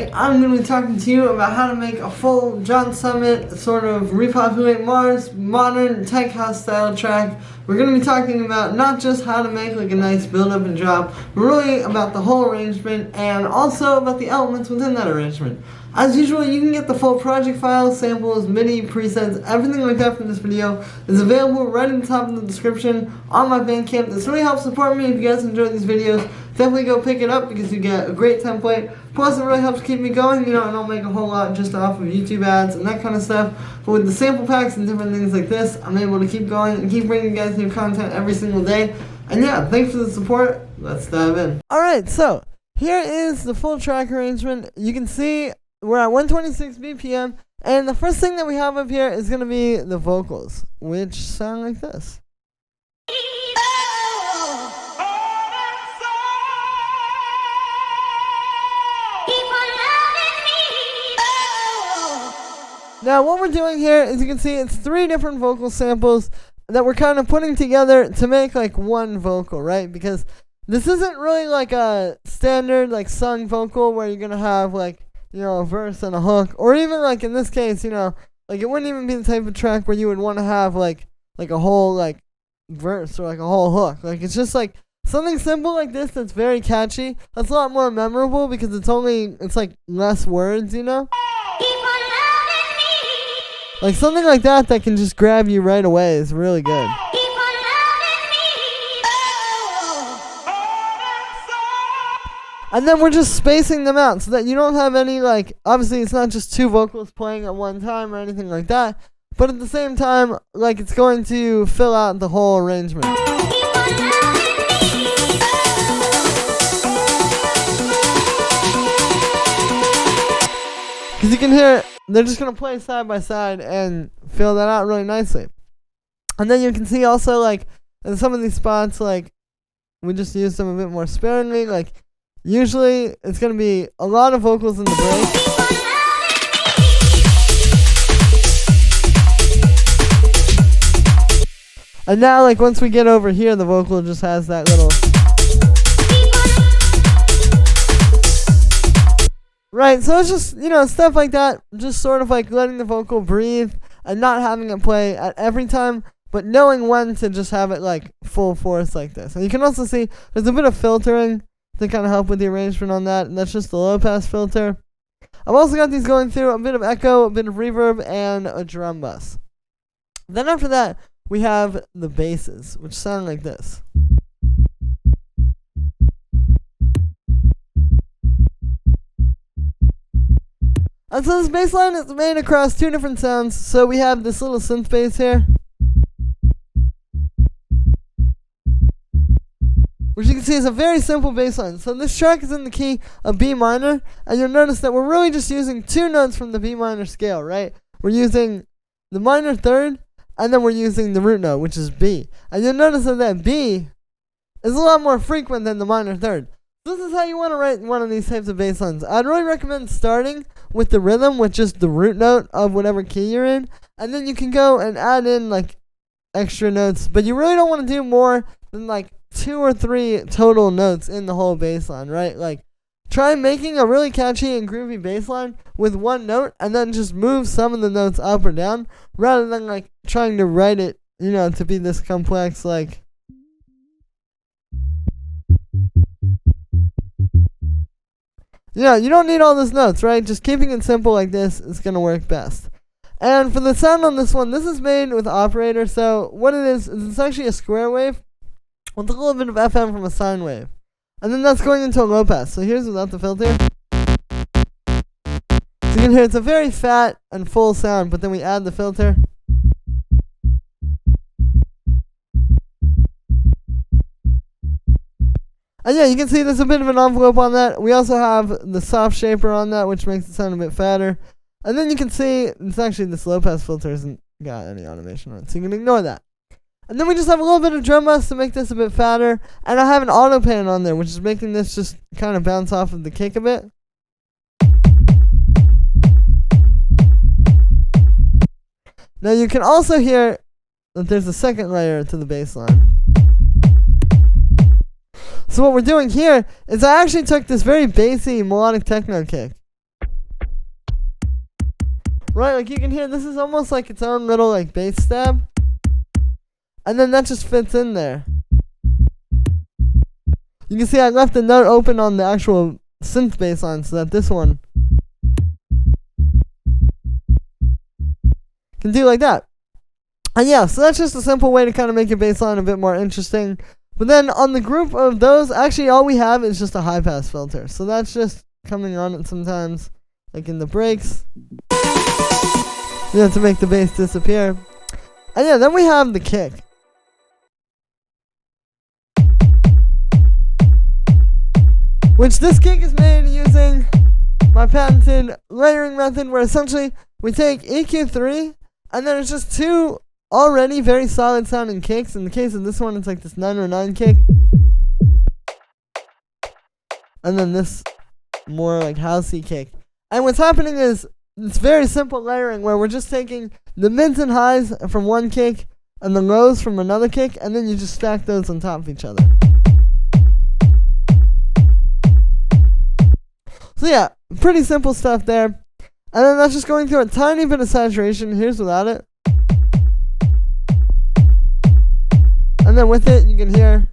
today I'm going to be talking to you about how to make a full John Summit sort of Repopulate Mars modern tech house style track. We're going to be talking about not just how to make like a nice build up and drop, but really about the whole arrangement and also about the elements within that arrangement. As usual, you can get the full project file, samples, MIDI, presets, everything like that from this video is available right at the top of the description on my Bandcamp. This really helps support me. If you guys enjoy these videos, definitely go pick it up because you get a great template. Plus, it really helps keep me going. You know, I don't make a whole lot just off of YouTube ads and that kind of stuff. But with the sample packs and different things like this, I'm able to keep going and keep bringing you guys new content every single day. And yeah, thanks for the support. Let's dive in. Alright, so here is the full track arrangement. You can see we're at 126 BPM, and the first thing that we have up here is going to be the vocals, which sound like this. Now what we're doing here is you can see it's 3 different vocal samples that we're kind of putting together to make like one vocal, right? Because this isn't really like a standard like sung vocal where you're going to have like, you know, a verse and a hook, or even like in this case, you know, like it wouldn't even be the type of track where you would want to have like a whole like verse or like a whole hook. Like it's just like something simple like this that's very catchy. That's a lot more memorable because it's like less words, you know? Like something like that can just grab you right away is really good. And then we're just spacing them out so that you don't have any, like, obviously it's not just 2 vocals playing at one time or anything like that, but at the same time, like, it's going to fill out the whole arrangement. Because you can hear, they're just going to play side by side and fill that out really nicely. And then you can see also, like, in some of these spots, like, we just use them a bit more sparingly, like, usually, it's going to be a lot of vocals in the break. And now, like, once we get over here, the vocal just has that little... Right, so it's just, you know, stuff like that. Just sort of like letting the vocal breathe and not having it play at every time, but knowing when to just have it, like, full force like this. And you can also see there's a bit of filtering to kind of help with the arrangement on that, and that's just the low pass filter. I've also got these going through a bit of echo, a bit of reverb, and a drum bus. Then after that, we have the basses, which sound like this. And so this bass line is made across 2 different sounds, so we have this little synth bass here, which you can see is a very simple bass line. So this track is in the key of B minor, and you'll notice that we're really just using 2 notes from the B minor scale, right? We're using the minor third, and then we're using the root note, which is B. And you'll notice that B is a lot more frequent than the minor third. This is how you want to write one of these types of bass lines. I'd really recommend starting with the rhythm with just the root note of whatever key you're in, and then you can go and add in like extra notes, but you really don't want to do more than like 2 or 3 total notes in the whole bass line, right? Like, try making a really catchy and groovy bass line with 1 note, and then just move some of the notes up or down, rather than like trying to write it, you know, to be this complex, like. Yeah, you don't need all those notes, right? Just keeping it simple like this is going to work best. And for the sound on this one, this is made with Operator, so what it is it's actually a square wave with a little bit of FM from a sine wave. And then that's going into a low pass. So here's without the filter. So you can hear it's a very fat and full sound, but then we add the filter. And yeah, you can see there's a bit of an envelope on that. We also have the soft shaper on that, which makes it sound a bit fatter. And then you can see it's actually this low pass filter hasn't got any automation on it, so you can ignore that. And then we just have a little bit of drum bus to make this a bit fatter. And I have an auto pan on there, which is making this just kind of bounce off of the kick a bit. Now you can also hear that there's a second layer to the bass line. So what we're doing here is I actually took this very bassy melodic techno kick Right, like you can hear this is almost like its own little like bass stab. And then that just fits in there. You can see I left the note open on the actual synth bass line so that this one can do like that. And yeah, so that's just a simple way to kind of make your bass line a bit more interesting. But then on the group of those, actually all we have is just a high pass filter. So that's just coming on it sometimes, like in the breaks. You have to make the bass disappear. And yeah, then we have the kick. Which this kick is made using my patented layering method, where essentially we take EQ3 and then it's just two already very solid sounding kicks. In the case of this one, it's like this 909 kick. And then this more like housey kick. And what's happening is it's very simple layering where we're just taking the mids and highs from one kick and the lows from another kick, and then you just stack those on top of each other. So yeah, pretty simple stuff there. And then that's just going through a tiny bit of saturation. Here's without it. And then with it, you can hear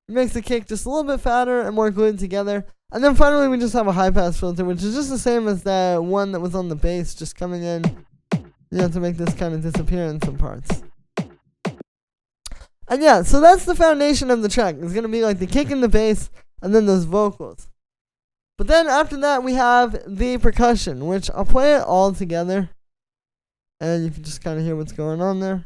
it makes the kick just a little bit fatter and more glued together. And then finally, we just have a high pass filter, which is just the same as the one that was on the bass, just coming in. You have to make this kind of disappear in some parts. And yeah, so that's the foundation of the track. It's going to be like the kick and the bass, and then those vocals. But then after that, we have the percussion, which I'll play it all together. And you can just kind of hear what's going on there.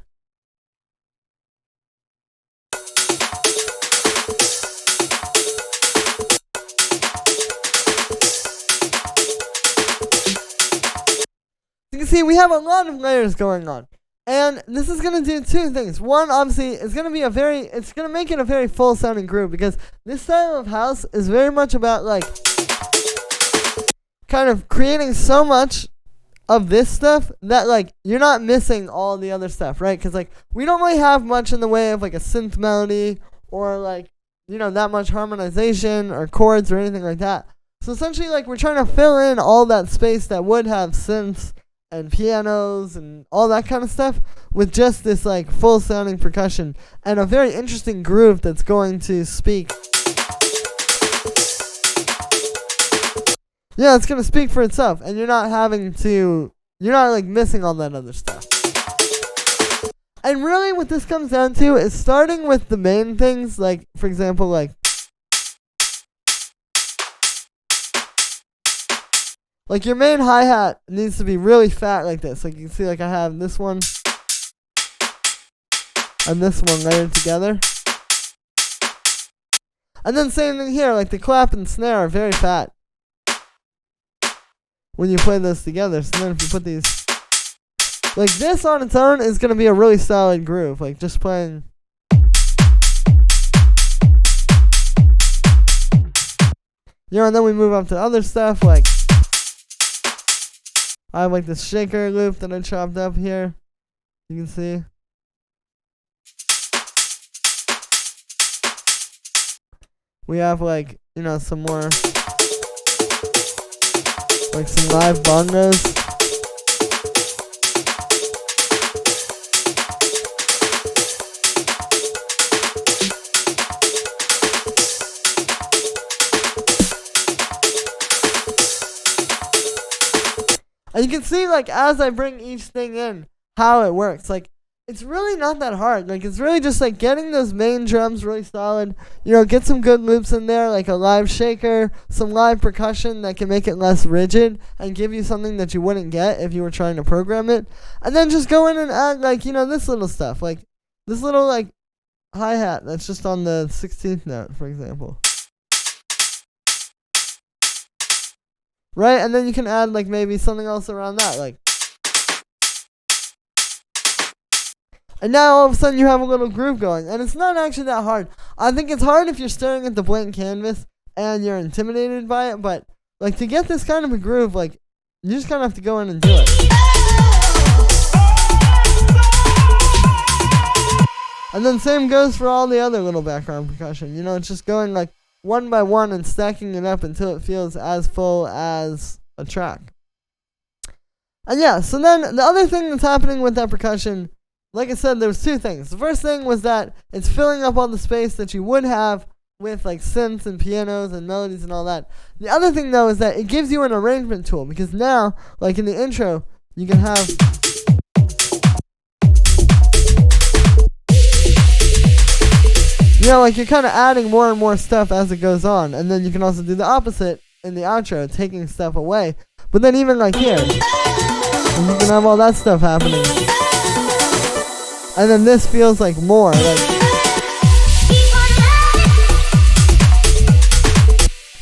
You can see we have a lot of layers going on. And this is going to do two things. One, obviously, it's going to make it a very full sounding groove, because this style of house is very much about like kind of creating so much of this stuff that like you're not missing all the other stuff, right? Because like we don't really have much in the way of like a synth melody or like, you know, that much harmonization or chords or anything like that. So essentially like we're trying to fill in all that space that would have synths and pianos and all that kind of stuff with just this like full sounding percussion and a very interesting groove that's going to speak. Yeah, it's going to speak for itself, and you're not like missing all that other stuff. And really what this comes down to is starting with the main things, like for example like your main hi-hat needs to be really fat like this. Like you can see like I have this one and this one layered together. And then same thing here, like the clap and snare are very fat when you play those together. So then if you put these like this on its own is going to be a really solid groove. Like just playing. You know, and then we move up to other stuff like I have like this shaker loop that I chopped up here. You can see. We have like, you know, some more like some live bongos. And you can see, like, as I bring each thing in, how it works. Like, it's really not that hard. Like, it's really just, like, getting those main drums really solid. You know, get some good loops in there, like a live shaker, some live percussion that can make it less rigid and give you something that you wouldn't get if you were trying to program it. And then just go in and add, like, you know, this little stuff. Like, this little, like, hi-hat that's just on the 16th note, for example. Right? And then you can add, like, maybe something else around that, like. And now all of a sudden you have a little groove going. And it's not actually that hard. I think it's hard if you're staring at the blank canvas and you're intimidated by it. But, like, to get this kind of a groove, like, you just kind of have to go in and do it. And then same goes for all the other little background percussion. You know, it's just going, like, one by one and stacking it up until it feels as full as a track. And yeah, so then the other thing that's happening with that percussion, like I said, there was two things. The first thing was that it's filling up all the space that you would have with like synths and pianos and melodies and all that. The other thing though is that it gives you an arrangement tool, because now, like in the intro, you can have like you're kind of adding more and more stuff as it goes on, and then you can also do the opposite in the outro, taking stuff away. But then even like here, you can have all that stuff happening, and then this feels like more like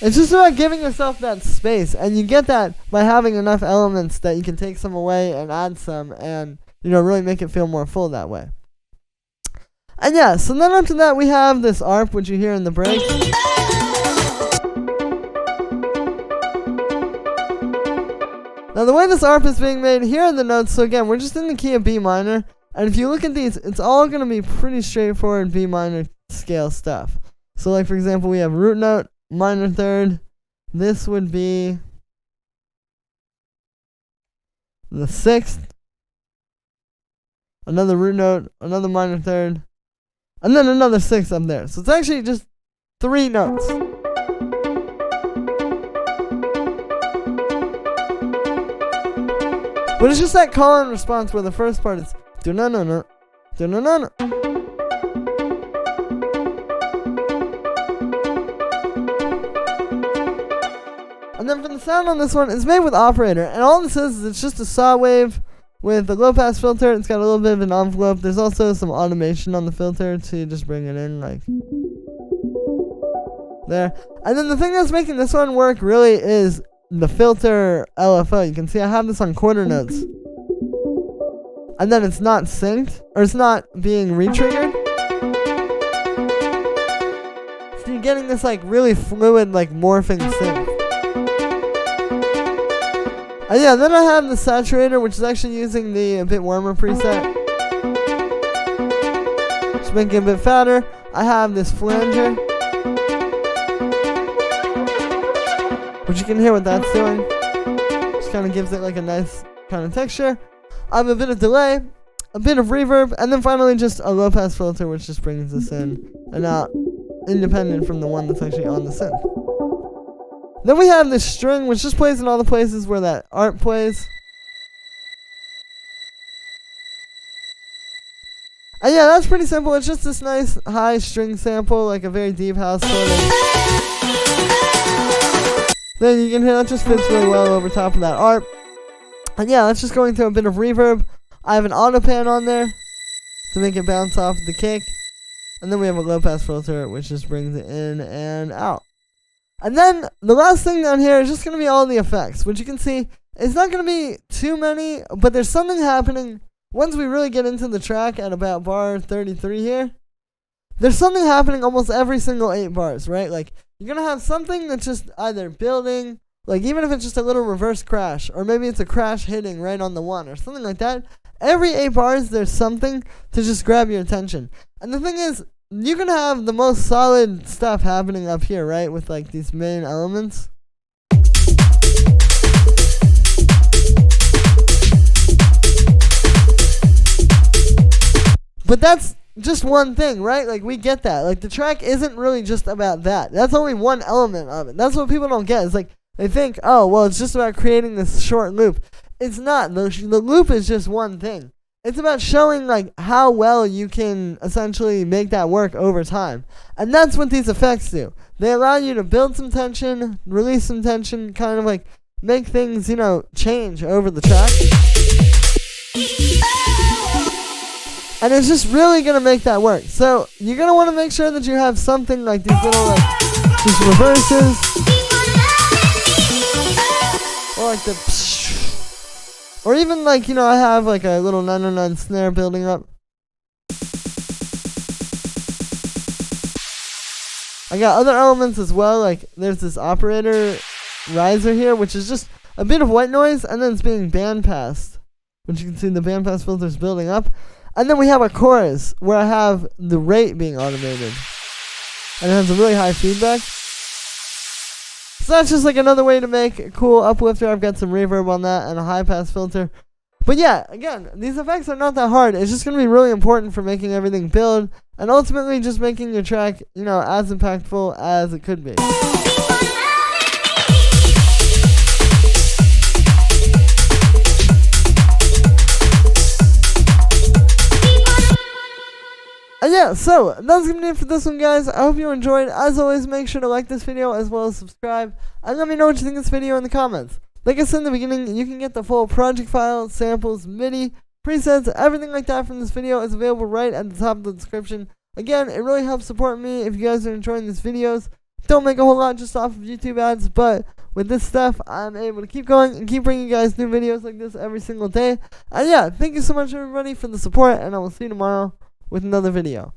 it's just about giving yourself that space, and you get that by having enough elements that you can take some away and add some, and really make it feel more full that way. And yeah, so then after that we have this ARP, which you hear in the break. Now the way this ARP is being made, here are the notes. So again, we're just in the key of B minor, and if you look at these, it's all going to be pretty straightforward B minor scale stuff. So like for example, we have root note, minor third. This would be the 6th. Another root note, another minor third, and then another 6th up there. So it's actually just 3 notes. But it's just that call and response where the first part is do-na-na-na, do-na-na-na. And then for the sound on this one, it's made with operator, and all this is it's just a saw wave with a low pass filter. It's got a little bit of an envelope. There's also some automation on the filter to just bring it in like there. And then the thing that's making this one work really is the filter LFO. You can see I have this on quarter notes, and then it's not synced, or it's not being re-triggered. So you're getting this like really fluid, like morphing synth. And yeah, then I have the saturator, which is actually using the a bit warmer preset. Just make it a bit fatter. I have this flanger, which you can hear what that's doing. Just kind of gives it like a nice kind of texture. I have a bit of delay, a bit of reverb, and then finally just a low pass filter, which just brings this in and out, independent from the one that's actually on the synth. Then we have this string, which just plays in all the places where that ARP plays. And yeah, that's pretty simple. It's just this nice high string sample, like a very deep house sort of. Then you can hear that just fits really well over top of that ARP. And yeah, that's just going through a bit of reverb. I have an auto pan on there to make it bounce off the kick. And then we have a low pass filter, which just brings it in and out. And then the last thing down here is just going to be all the effects, which you can see it's not going to be too many, but there's something happening once we really get into the track at about bar 33 here. There's something happening almost every single 8 bars, right? Like you're going to have something that's just either building, like even if it's just a little reverse crash, or maybe it's a crash hitting right on the 1 or something like that. Every 8 bars there's something to just grab your attention. And the thing is, you can have the most solid stuff happening up here, right? With like these main elements. But that's just one thing, right? Like we get that. Like the track isn't really just about that. That's only one element of it. That's what people don't get. It's like they think, oh, well, it's just about creating this short loop. It's not. The loop is just one thing. It's about showing like how well you can essentially make that work over time. And that's what these effects do. They allow you to build some tension, release some tension, kind of like make things, change over the track. And it's just really going to make that work. So you're going to want to make sure that you have something like these little like just reverses. Or like the or even like, I have like a little 909 snare building up. I got other elements as well, like there's this operator riser here, which is just a bit of white noise, and then it's being bandpassed, which you can see the bandpass filter is building up. And then we have a chorus where I have the rate being automated, and it has a really high feedback. So that's just like another way to make a cool uplifter. I've got some reverb on that and a high pass filter. But yeah, again, these effects are not that hard. It's just going to be really important for making everything build and ultimately just making your track, you know, as impactful as it could be. Yeah, so that's gonna be it for this one, guys. I hope you enjoyed. As always, make sure to like this video as well as subscribe, and let me know what you think of this video in the comments. Like I said in the beginning, you can get the full project file, samples, MIDI, presets, everything like that from this video is available right at the top of the description. Again, it really helps support me if you guys are enjoying these videos. Don't make a whole lot just off of YouTube ads, but with this stuff, I'm able to keep going and keep bringing you guys new videos like this every single day. And yeah, thank you so much everybody for the support, and I will see you tomorrow with another video.